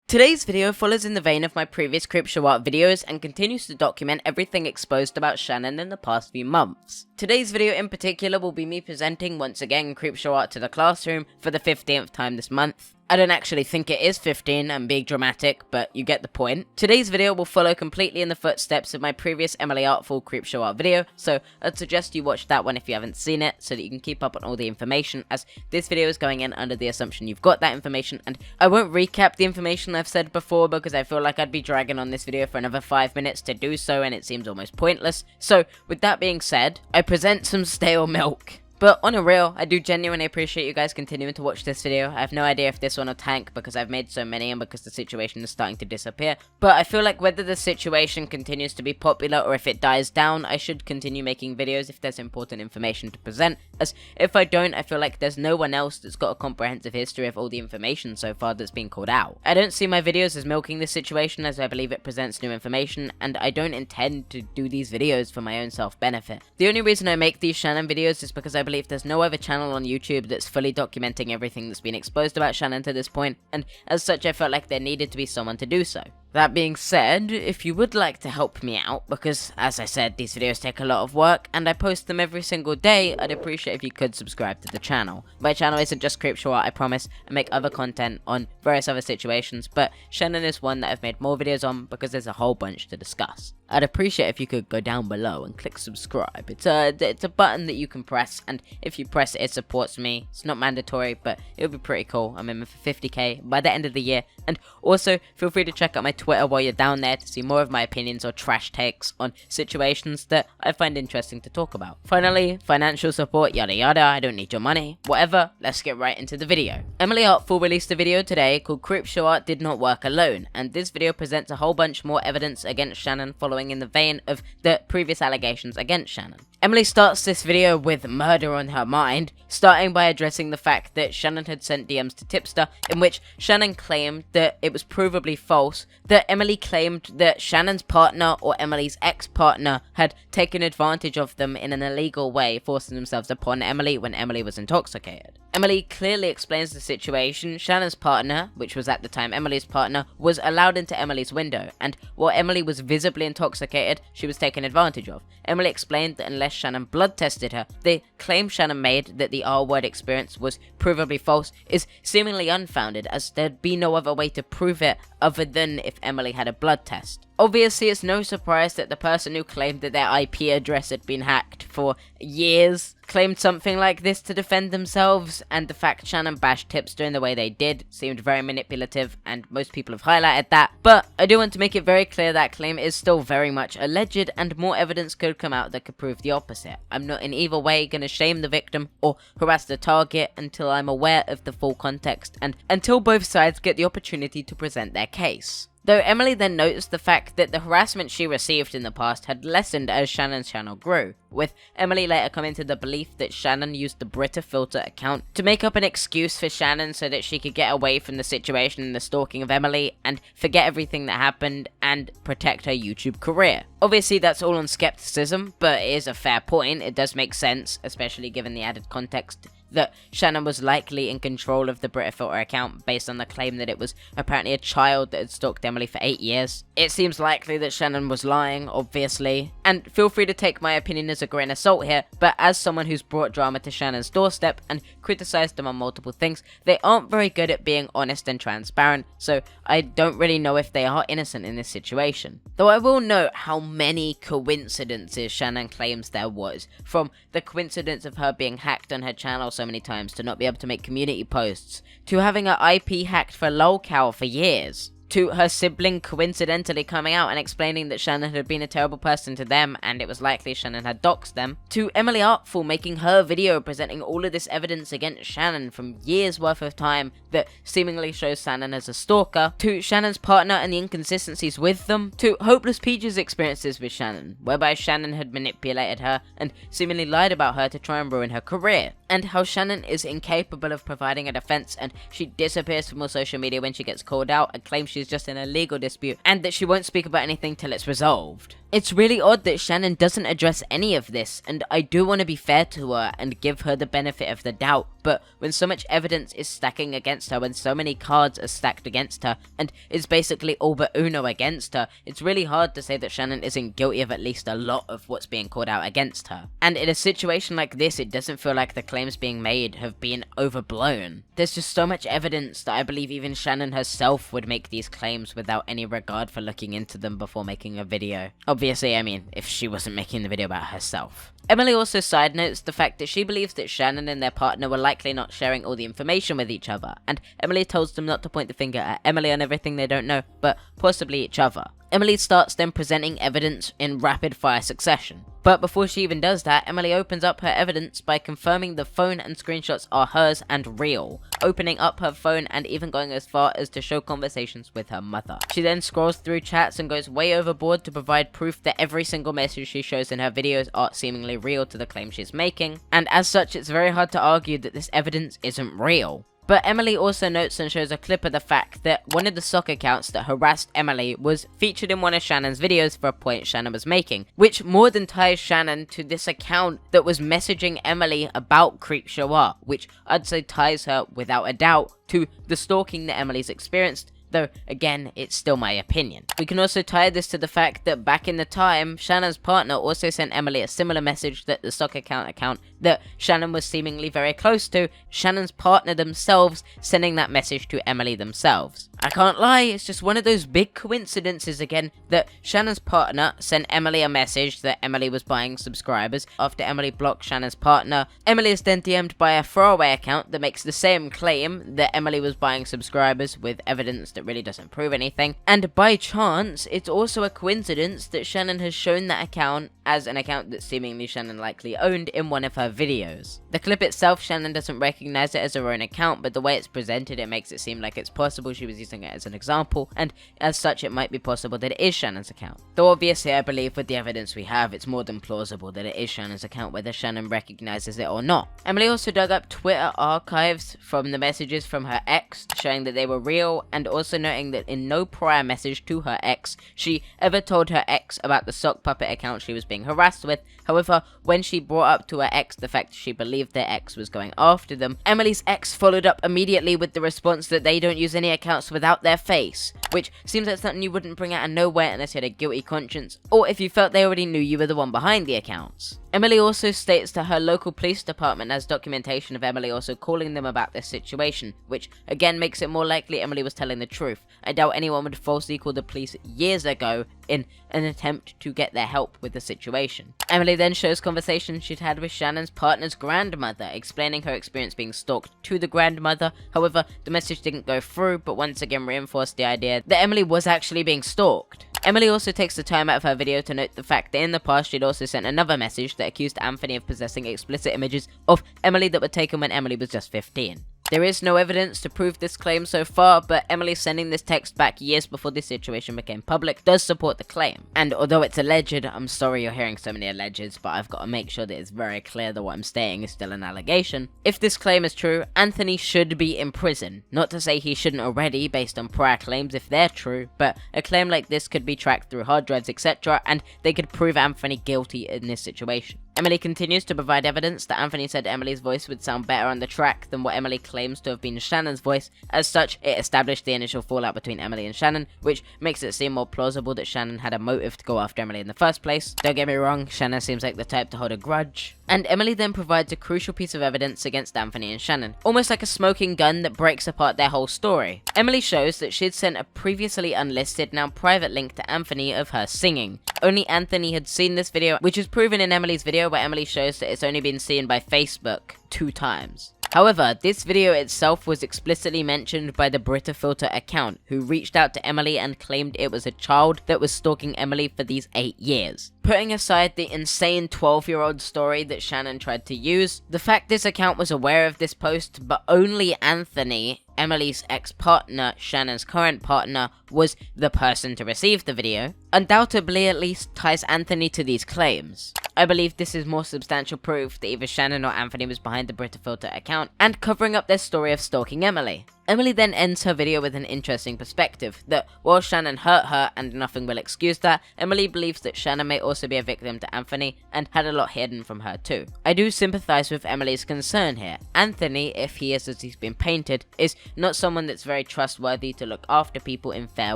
Today's video follows in the vein of my previous Creepshow Art videos and continues to document everything exposed about Shannon in the past few months. Today's video in particular will be me presenting once again Creepshow Art to the classroom for the 15th time this month. I don't actually think it is 15, I'm being dramatic, but you get the point. Today's video will follow completely in the footsteps of my previous Emily Artful Creepshow Art video, so I'd suggest you watch that one if you haven't seen it, so that you can keep up on all the information, as this video is going in under the assumption you've got that information, and I won't recap the information I've said before because I feel like I'd be dragging on this video for another 5 minutes to do so, and it seems almost pointless. So, with that being said, I present some stale milk. But on a real, I do genuinely appreciate you guys continuing to watch this video. I have no idea if this one will tank because I've made so many and because the situation is starting to disappear. But I feel like whether the situation continues to be popular or if it dies down, I should continue making videos if there's important information to present. As if I don't, I feel like there's no one else that's got a comprehensive history of all the information so far that's been called out. I don't see my videos as milking this situation, as I believe it presents new information, and I don't intend to do these videos for my own self-benefit. The only reason I make these Shannon videos is because I believe there's no other channel on YouTube that's fully documenting everything that's been exposed about Shannon to this point, and as such I felt like there needed to be someone to do so. That being said, if you would like to help me out, because as I said, these videos take a lot of work, and I post them every single day, I'd appreciate if you could subscribe to the channel. My channel isn't just Creepshow Art, I promise. I make other content on various other situations, but Shannon is one that I've made more videos on because there's a whole bunch to discuss. I'd appreciate if you could go down below and click subscribe. It's a button that you can press, and if you press it, it supports me. It's not mandatory, but it would be pretty cool. I'm aiming for 50k by the end of the year, and also feel free to check out my Twitter while you're down there to see more of my opinions or trash takes on situations that I find interesting to talk about. Finally, financial support, yada yada, I don't need your money. Whatever, let's get right into the video. Emily Artful released a video today called Creepshow Art Did Not Work Alone, and this video presents a whole bunch more evidence against Shannon following in the vein of the previous allegations against Shannon. Emily starts this video with murder on her mind, starting by addressing the fact that Shannon had sent DMs to Tipster, in which Shannon claimed that it was provably false, that Emily claimed that Shannon's partner or Emily's ex-partner had taken advantage of them in an illegal way, forcing themselves upon Emily when Emily was intoxicated. Emily clearly explains the situation. Shannon's partner, which was at the time Emily's partner, was allowed into Emily's window, and while Emily was visibly intoxicated, she was taken advantage of. Emily explained that unless Shannon blood tested her, the claim Shannon made that the R-word experience was provably false is seemingly unfounded, as there'd be no other way to prove it other than if Emily had a blood test. Obviously, it's no surprise that the person who claimed that their IP address had been hacked for years claimed something like this to defend themselves, and the fact Shannon bashed Tipster in the way they did seemed very manipulative, and most people have highlighted that. But I do want to make it very clear that claim is still very much alleged, and more evidence could come out that could prove the opposite. I'm not in either way going to shame the victim or harass the target until I'm aware of the full context, and until both sides get the opportunity to present their case. Though Emily then noticed the fact that the harassment she received in the past had lessened as Shannon's channel grew, with Emily later coming to the belief that Shannon used the Brita filter account to make up an excuse for Shannon so that she could get away from the situation and the stalking of Emily and forget everything that happened and protect her YouTube career. Obviously that's all on skepticism, but it is a fair point. It does make sense, especially given the added context that Shannon was likely in control of the Brita filter account based on the claim that it was apparently a child that had stalked Emily for 8 years. It seems likely that Shannon was lying, obviously, and feel free to take my opinion as a grain of salt here, but as someone who's brought drama to Shannon's doorstep and criticized them on multiple things, they aren't very good at being honest and transparent, so I don't really know if they are innocent in this situation. Though I will note how many coincidences Shannon claims there was, from the coincidence of her being hacked on her channel so many times to not be able to make community posts, to having her IP hacked for lolcow for years, to her sibling coincidentally coming out and explaining that Shannon had been a terrible person to them and it was likely Shannon had doxed them, to Emily Artful making her video presenting all of this evidence against Shannon from years worth of time that seemingly shows Shannon as a stalker, to Shannon's partner and the inconsistencies with them, to Hopeless Peach's experiences with Shannon, whereby Shannon had manipulated her and seemingly lied about her to try and ruin her career, and how Shannon is incapable of providing a defense and she disappears from all social media when she gets called out and claims she's just in a legal dispute and that she won't speak about anything till it's resolved. It's really odd that Shannon doesn't address any of this, and I do want to be fair to her and give her the benefit of the doubt, but when so much evidence is stacking against her, when so many cards are stacked against her, and it's basically all but Uno against her, it's really hard to say that Shannon isn't guilty of at least a lot of what's being called out against her. And in a situation like this, it doesn't feel like the claims being made have been overblown. There's just so much evidence that I believe even Shannon herself would make these claims without any regard for looking into them before making a video. Obviously, I mean, if she wasn't making the video about herself. Emily also side notes the fact that she believes that Shannon and their partner were likely not sharing all the information with each other, and Emily tells them not to point the finger at Emily on everything they don't know, but possibly each other. Emily starts then presenting evidence in rapid fire succession. But before she even does that, Emily opens up her evidence by confirming the phone and screenshots are hers and real, opening up her phone and even going as far as to show conversations with her mother. She then scrolls through chats and goes way overboard to provide proof that every single message she shows in her videos are seemingly real to the claim she's making, and as such it's very hard to argue that this evidence isn't real. But Emily also notes and shows a clip of the fact that one of the stalker accounts that harassed Emily was featured in one of Shannon's videos for a point Shannon was making, which more than ties Shannon to this account that was messaging Emily about Creepshow Art, which I'd say ties her without a doubt to the stalking that Emily's experienced. Though, again, it's still my opinion. We can also tie this to the fact that back in the time, Shannon's partner also sent Emily a similar message that the stock account that Shannon was seemingly very close to, Shannon's partner themselves sending that message to Emily themselves. I can't lie, it's just one of those big coincidences again that Shannon's partner sent Emily a message that Emily was buying subscribers. After Emily blocked Shannon's partner, Emily is then DM'd by a throwaway account that makes the same claim that Emily was buying subscribers with evidence that really doesn't prove anything. And by chance, it's also a coincidence that Shannon has shown that account as an account that seemingly Shannon likely owned in one of her videos. The clip itself, Shannon doesn't recognize it as her own account, but the way it's presented, it makes it seem like it's possible she was using it as an example, and as such it might be possible that it is Shannon's account. Though obviously I believe with the evidence we have, it's more than plausible that it is Shannon's account whether Shannon recognizes it or not. Emily also dug up Twitter archives from the messages from her ex, showing that they were real, and also noting that in no prior message to her ex, she ever told her ex about the sock puppet account she was being harassed with. However, when she brought up to her ex the fact she believed their ex was going after them, Emily's ex followed up immediately with the response that they don't use any accounts without their face, which seems like something you wouldn't bring out of nowhere unless you had a guilty conscience, or if you felt they already knew you were the one behind the accounts. Emily also states that her local police department has documentation of Emily also calling them about this situation, which again makes it more likely Emily was telling the truth. I doubt anyone would falsely call the police years ago in an attempt to get their help with the situation. Emily then shows conversations she'd had with Shannon's partner's grandmother, explaining her experience being stalked to the grandmother. However, the message didn't go through, but once again reinforced the idea that Emily was actually being stalked. Emily also takes the time out of her video to note the fact that in the past she'd also sent another message that accused Anthony of possessing explicit images of Emily that were taken when Emily was just 15. There is no evidence to prove this claim so far, but Emily sending this text back years before this situation became public does support the claim. And although it's alleged, I'm sorry you're hearing so many alleges, but I've got to make sure that it's very clear that what I'm saying is still an allegation. If this claim is true, Anthony should be in prison. Not to say he shouldn't already, based on prior claims if they're true, but a claim like this could be tracked through hard drives, etc., and they could prove Anthony guilty in this situation. Emily continues to provide evidence that Anthony said Emily's voice would sound better on the track than what Emily claims to have been Shannon's voice. As such, it established the initial fallout between Emily and Shannon, which makes it seem more plausible that Shannon had a motive to go after Emily in the first place. Don't get me wrong, Shannon seems like the type to hold a grudge. And Emily then provides a crucial piece of evidence against Anthony and Shannon, almost like a smoking gun that breaks apart their whole story. Emily shows that she'd sent a previously unlisted, now private link to Anthony of her singing. Only Anthony had seen this video, which is proven in Emily's video where Emily shows that it's only been seen by Facebook 2 times. However, this video itself was explicitly mentioned by the BritaFilter account, who reached out to Emily and claimed it was a child that was stalking Emily for these 8 years. Putting aside the insane 12-year-old story that Shannon tried to use, the fact this account was aware of this post, but only Anthony, Emily's ex-partner, Shannon's current partner, was the person to receive the video, undoubtedly at least ties Anthony to these claims. I believe this is more substantial proof that either Shannon or Anthony was behind the BritaFilter account and covering up their story of stalking Emily. Emily then ends her video with an interesting perspective, that while Shannon hurt her and nothing will excuse that, Emily believes that Shannon may also be a victim to Anthony and had a lot hidden from her too. I do sympathize with Emily's concern here. Anthony, if he is as he's been painted, is not someone that's very trustworthy to look after people in fair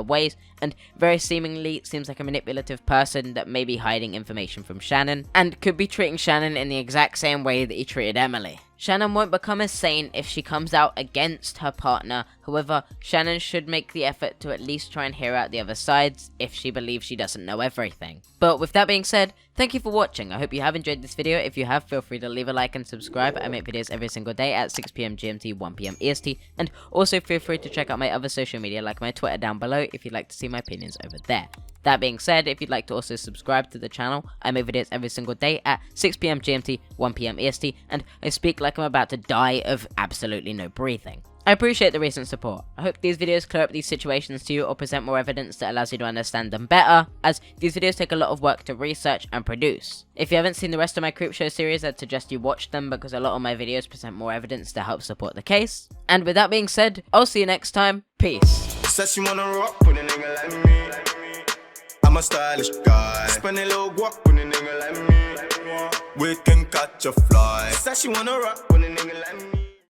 ways, and very seemingly seems like a manipulative person that may be hiding information from Shannon, and could be treating Shannon in the exact same way that he treated Emily. Shannon won't become a saint if she comes out against her partner, however, Shannon should make the effort to at least try and hear out the other sides if she believes she doesn't know everything. But with that being said, thank you for watching. I hope you have enjoyed this video. If you have, feel free to leave a like and subscribe. I make videos every single day at 6 PM GMT, 1 PM EST, and also feel free to check out my other social media like my Twitter down below if you'd like to see my opinions over there. That being said, if you'd like to also subscribe to the channel, I make videos every single day at 6 PM GMT, 1 PM EST, and I speak like I'm about to die of absolutely no breathing. I appreciate the recent support. I hope these videos clear up these situations to you or present more evidence that allows you to understand them better, as these videos take a lot of work to research and produce. If you haven't seen the rest of my Creepshow series, I'd suggest you watch them because a lot of my videos present more evidence to help support the case. And with that being said, I'll see you next time. Peace. Said she wanna rock with a nigga like me. I'm a stylish guy. Spend a little guap with a nigga like me. We can catch a fly. Said she wanna rock with a nigga like me.